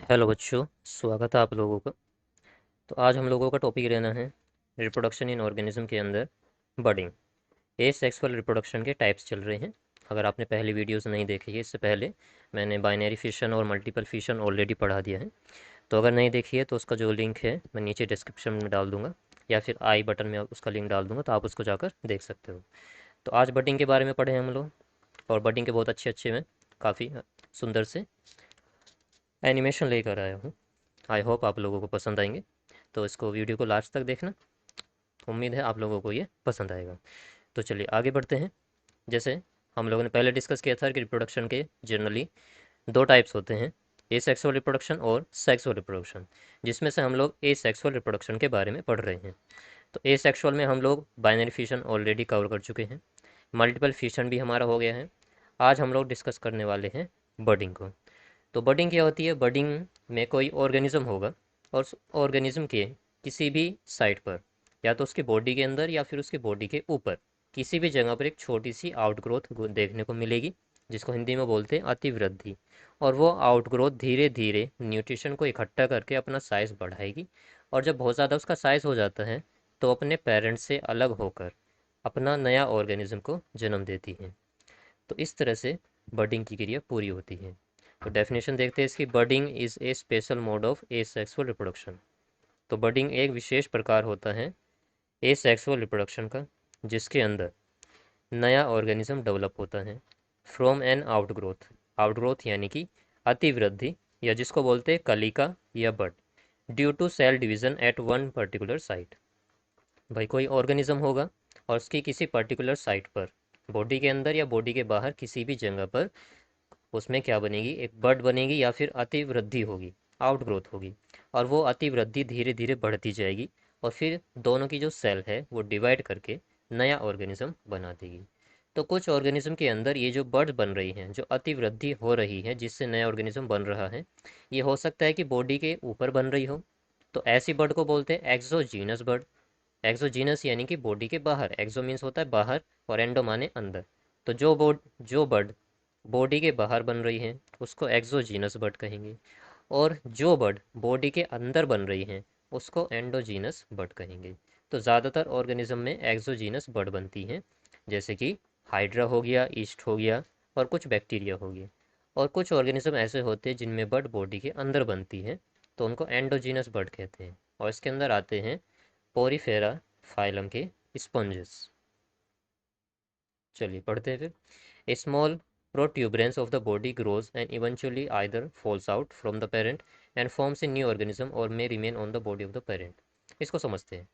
Hello बच्चों, स्वागत है आप लोगों का। तो आज हम लोगों का टॉपिक रहना है रिप्रोडक्शन इन ऑर्गेनिज्म के अंदर बडिंग। ए सेक्सुअल रिप्रोडक्शन के टाइप्स चल रहे हैं। अगर आपने पहली वीडियोस नहीं देखी है इससे पहले, मैंने बाइनरी फिशन और मल्टीपल फिशन ऑलरेडी पढ़ा दिया है। तो अगर नहीं देखी है तो उसका जो लिंक है मैं नीचे डिस्क्रिप्शन में डाल दूंगा, या फिर आई बटन में उसका लिंक डाल दूंगा, तो आप उसको जाकर देख सकते हो। तो आज बडिंग के बारे में पढ़े हम लोग, और बडिंग के बहुत अच्छे अच्छे मैं काफ़ी सुंदर से एनिमेशन लेकर आया हूँ। आई होप आप लोगों को पसंद आएंगे। तो इसको वीडियो को लास्ट तक देखना, उम्मीद है आप लोगों को ये पसंद आएगा। तो चलिए आगे बढ़ते हैं। जैसे हम लोगों ने पहले डिस्कस किया था कि रिप्रोडक्शन के जनरली दो टाइप्स होते हैं, ए सेक्सुअल रिप्रोडक्शन और सेक्सुअल रिप्रोडक्शन, जिसमें से हम लोग ए सेक्सुअल रिप्रोडक्शन के बारे में पढ़ रहे हैं। तो ए सेक्सुअल में हम लोग बाइनरी फिशन ऑलरेडी कवर कर चुके हैं, मल्टीपल फिशन भी हमारा हो गया है। आज हम लोग डिस्कस करने वाले हैं बडिंग को। तो बडिंग क्या होती है? बडिंग में कोई ऑर्गेनिज्म होगा, और उस ऑर्गेनिज्म के किसी भी साइट पर, या तो उसकी बॉडी के अंदर या फिर उसकी बॉडी के ऊपर किसी भी जगह पर एक छोटी सी आउटग्रोथ देखने को मिलेगी, जिसको हिंदी में बोलते हैं अतिवृद्धि। और वो आउटग्रोथ धीरे धीरे न्यूट्रिशन को इकट्ठा करके अपना साइज बढ़ाएगी, और जब बहुत ज़्यादा उसका साइज हो जाता है तो अपने पेरेंट्स से अलग होकर अपना नया ऑर्गेनिज्म को जन्म देती है। तो इस तरह से बडिंग की क्रिया पूरी होती है। तो डेफिनेशन देखते हैं इसकी। Budding is a special mode of asexual reproduction. तो बडिंग एक विशेष प्रकार होता है एसेक्सुअल रिप्रोडक्शन का, जिसके अंदर नया ऑर्गेनिज्म डेवलप होता है फ्रॉम एन आउटग्रोथ। आउटग्रोथ यानी कि अतिवृद्धि, या जिसको बोलते हैं कलिका या bud, due to cell division at one particular site. भाई कोई ऑर्गेनिज्म होगा और उसकी किसी पर्टिकुलर साइट पर, बॉडी के अंदर या बॉडी के बाहर किसी भी जगह पर, उसमें क्या बनेगी? एक बड बनेगी, या फिर अतिवृद्धि होगी, आउटग्रोथ होगी। और वो अतिवृद्धि धीरे धीरे बढ़ती जाएगी, और फिर दोनों की जो सेल है वो डिवाइड करके नया ऑर्गेनिज्म बना देगी। तो कुछ ऑर्गेनिज्म के अंदर ये जो बर्ड बन रही हैं, जो अतिवृद्धि हो रही है जिससे नया ऑर्गेनिज्म बन रहा है, ये हो सकता है कि बॉडी के ऊपर बन रही हो। तो ऐसी बर्ड को बोलते हैं एक्सोजीनस बर्ड। एक्सोजीनस यानी कि बॉडी के बाहर, एक्सो मीन्स होता है बाहर, और एंडो माने अंदर। तो जो बर्ड बॉडी के बाहर बन रही हैं उसको एक्सोजीनस बर्ड कहेंगे, और जो बर्ड बॉडी के अंदर बन रही हैं उसको एंडोजीनस बर्ड कहेंगे। तो ज़्यादातर ऑर्गेनिज्म में एक्सोजीनस बर्ड बनती हैं, जैसे कि हाइड्रा हो गया, ईस्ट हो गया, और कुछ बैक्टीरिया हो गया। और कुछ ऑर्गेनिज्म ऐसे होते हैं जिनमें बर्ड बॉडी के अंदर बनती है, तो उनको एंडोजीनस बर्ड कहते हैं। और इसके अंदर आते हैं पोरीफेरा फाइलम के स्पंजेस। चलिए पढ़ते हैं फिर। A small protuberance of the body grows and eventually either falls out from the parent and forms a new organism or may remain on the body of the parent. इसको समझते हैं।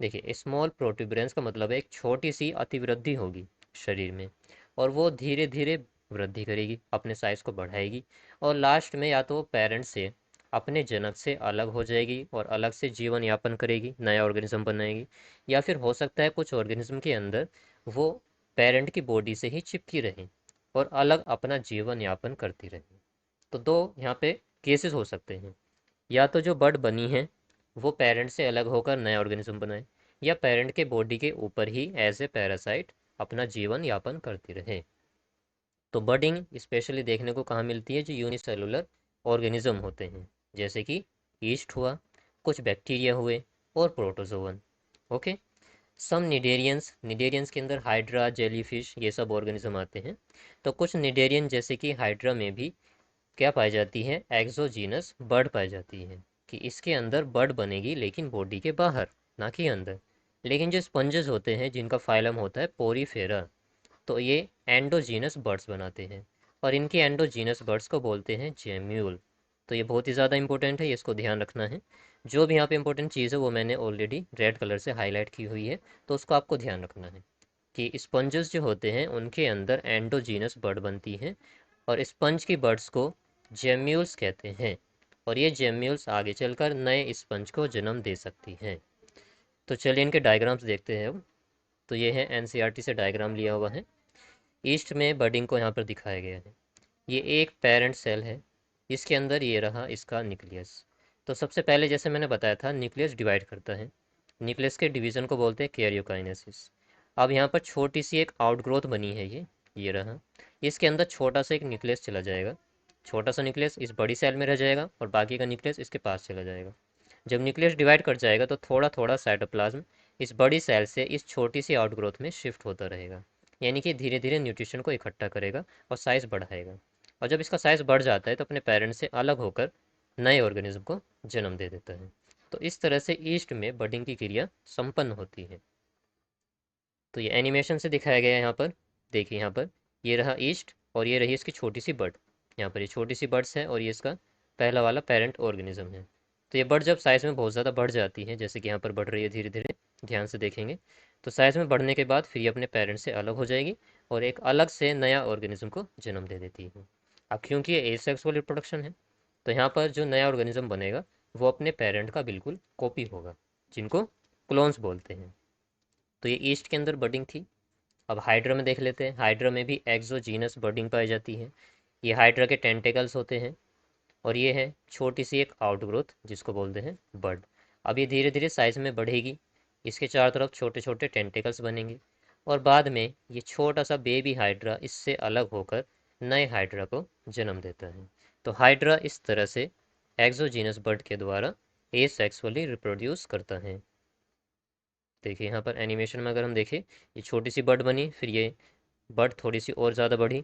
देखिए, small protuberance का मतलब है एक छोटी सी अतिवृद्धि होगी शरीर में, और वो धीरे धीरे वृद्धि करेगी, अपने साइज को बढ़ाएगी, और लास्ट में या तो वो पेरेंट से, अपने जनक से अलग हो जाएगी और अलग से जीवन यापन करेगी, नया ऑर्गेनिज्म बनाएगी। या फिर हो सकता है कुछ ऑर्गेनिज्म के अंदर वो पेरेंट की बॉडी से ही चिपकी रहे और अलग अपना जीवन यापन करती रहे। तो दो यहाँ पे केसेस हो सकते हैं, या तो जो बर्ड बनी है वो पेरेंट से अलग होकर नया ऑर्गेनिज्म बनाए, या पेरेंट के बॉडी के ऊपर ही एज ए पैरासाइट अपना जीवन यापन करती रहे। तो बर्डिंग स्पेशली देखने को कहाँ मिलती है? जो यूनिसेलुलर ऑर्गेनिज्म होते हैं, जैसे कि ईस्ट हुआ, कुछ बैक्टीरिया हुए, और प्रोटोजोवन। ओके। सम निडेरियंस, निडेरियंस के अंदर हाइड्रा, जेलीफिश, ये सब ऑर्गेनिज्म आते हैं। तो कुछ निडेरियन जैसे कि हाइड्रा में भी क्या पाई जाती है? एक्सोजीनस बर्ड पाई जाती है, कि इसके अंदर बर्ड बनेगी लेकिन बॉडी के बाहर, ना कि अंदर। लेकिन जो स्पंजेस होते हैं जिनका फाइलम होता है पोरीफेरा, तो ये एंडोजीनस बर्ड्स बनाते हैं, और इनके एंडोजीनस बर्ड्स को बोलते हैं जेम्यूल। तो ये बहुत ही ज़्यादा इंपॉर्टेंट है, ये इसको ध्यान रखना है। जो भी यहाँ पे इंपॉर्टेंट चीज़ है वो मैंने ऑलरेडी रेड कलर से हाईलाइट की हुई है, तो उसको आपको ध्यान रखना है कि स्पंजेस जो होते हैं उनके अंदर एंडोजीनस बर्ड बनती हैं, और स्पंज की बर्ड्स को जेम्यूल्स कहते हैं, और ये जेम्यूल्स आगे चलकर नए स्पंज को जन्म दे सकती हैं। तो चलिए इनके डायग्राम्स देखते हैं अब। तो ये है एनसीईआरटी से डायग्राम लिया हुआ है। ईस्ट में बडिंग को यहाँ पर दिखाया गया है। ये एक पेरेंट सेल है, इसके अंदर ये रहा इसका न्यूक्लियस। तो सबसे पहले जैसे मैंने बताया था, न्यूक्लियस डिवाइड करता है, न्यूक्लियस के डिवीजन को बोलते हैं कैरियोकाइनेसिस। अब यहाँ पर छोटी सी एक आउटग्रोथ बनी है, ये रहा। इसके अंदर छोटा सा एक न्यूक्लियस चला जाएगा, छोटा सा न्यूक्लियस इस बड़ी सेल में रह जाएगा और बाकी का न्यूक्लियस इसके पास चला जाएगा। जब न्यूक्लियस डिवाइड कर जाएगा तो थोड़ा थोड़ा साइटोप्लाज्म इस बड़ी सेल से इस छोटी सी आउटग्रोथ में शिफ्ट होता रहेगा, यानी कि धीरे धीरे न्यूट्रिशन को इकट्ठा करेगा और साइज बढ़ाएगा। और जब इसका साइज बढ़ जाता है तो अपने पेरेंट से अलग होकर नए ऑर्गेनिज्म को जन्म दे देता है। तो इस तरह से ईस्ट में बडिंग की क्रिया संपन्न होती है। तो ये एनिमेशन से दिखाया गया है यहाँ पर। देखिए यहाँ पर ये रहा ईस्ट और ये रही इसकी छोटी सी बड। यहाँ पर ये छोटी सी बड्स है और ये इसका पहला वाला पेरेंट ऑर्गेनिज्म है। तो ये बड जब साइज में बहुत ज़्यादा बढ़ जाती है, जैसे कि यहाँ पर बढ़ रही है धीरे धीरे, ध्यान से देखेंगे, तो साइज में बढ़ने के बाद फिर ये अपने पेरेंट से अलग हो जाएगी और एक अलग से नया ऑर्गेनिज्म को जन्म दे देती है। अब क्योंकि ये एसेक्सुअल रिप्रोडक्शन है, तो यहाँ पर जो नया ऑर्गेनिज्म बनेगा वो अपने पेरेंट का बिल्कुल कॉपी होगा, जिनको क्लोन्स बोलते हैं। तो ये ईस्ट के अंदर बडिंग थी। अब हाइड्रा में देख लेते हैं। हाइड्रा में भी एक्सोजीनस बडिंग पाई जाती है। ये हाइड्रा के टेंटेकल्स होते हैं और ये है छोटी सी एक आउटग्रोथ जिसको बोलते हैं बड। अब ये धीरे धीरे साइज में बढ़ेगी, इसके चारों तरफ छोटे छोटे टेंटेकल्स बनेंगे और बाद में ये छोटा सा बेबी हाइड्रा इससे अलग होकर नए हाइड्रा को जन्म देता है। तो हाइड्रा इस तरह से एक्सोजीनस बड के द्वारा एसेक्सुअली रिप्रोड्यूस करता है। देखिए यहाँ पर एनिमेशन में अगर हम देखें, ये छोटी सी बड बनी, फिर ये बड थोड़ी सी और ज़्यादा बढ़ी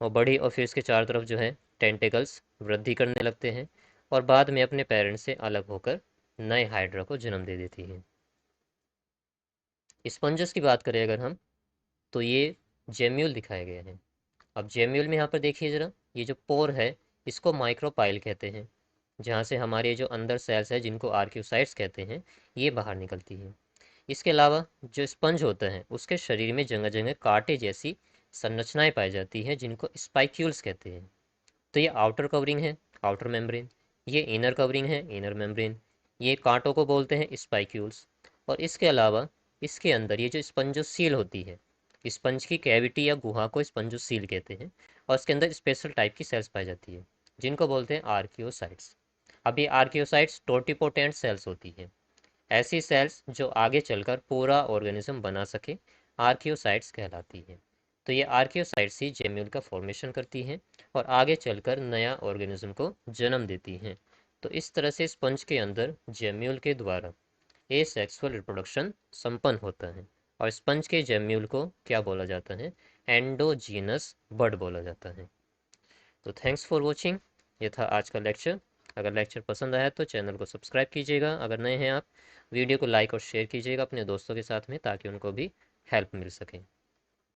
और बढ़ी और फिर इसके चारों तरफ जो है टेंटिकल्स वृद्धि करने लगते हैं और बाद में अपने पेरेंट्स से अलग होकर नए हाइड्रा को जन्म दे देती है। स्पंजस की बात करें अगर हम, तो ये जेम्यूल दिखाए गए हैं। अब जेम्यूल में यहाँ पर देखिए ज़रा, ये जो पोर है इसको माइक्रोपाइल कहते हैं, जहाँ से हमारे जो अंदर सेल्स है जिनको आर्क्यूसाइट्स कहते हैं ये बाहर निकलती है। इसके अलावा जो स्पंज होता है उसके शरीर में जगह जगह कांटे जैसी संरचनाएं पाई जाती हैं जिनको स्पाइक्यूल्स कहते हैं। तो ये आउटर कवरिंग है, आउटर मेम्ब्रेन, ये इनर कवरिंग है, इनर मेम्ब्रेन। ये कांटों को बोलते हैं स्पाइक्यूल्स। और इसके अलावा इसके अंदर ये जो स्पंजोसील होती है, स्पंज की कैविटी या गुहा को स्पंजोसील कहते हैं और इसके अंदर स्पेशल टाइप की सेल्स पाई जाती है जिनको बोलते हैं आर्कियोसाइट्स। अब ये आर्कियोसाइट्स टोटिपोटेंट सेल्स होती है, ऐसी सेल्स जो आगे चलकर पूरा ऑर्गेनिज्म बना सके आर्कियोसाइट्स कहलाती है। तो ये आर्कियोसाइट्स ही जेम्यूल का फॉर्मेशन करती हैं और आगे चलकर नया ऑर्गेनिज्म को जन्म देती हैं। तो इस तरह से स्पंज के अंदर जेम्यूल के द्वारा एसेक्सुअल रिप्रोडक्शन संपन्न होता है और स्पंज के जेम्यूल को क्या बोला जाता है, एंडोजीनस बड बोला जाता है। तो थैंक्स फॉर वॉचिंग, ये था आज का लेक्चर। अगर लेक्चर पसंद आया तो चैनल को सब्सक्राइब कीजिएगा, अगर नए हैं आप वीडियो को लाइक और शेयर कीजिएगा अपने दोस्तों के साथ में ताकि उनको भी हेल्प मिल सके।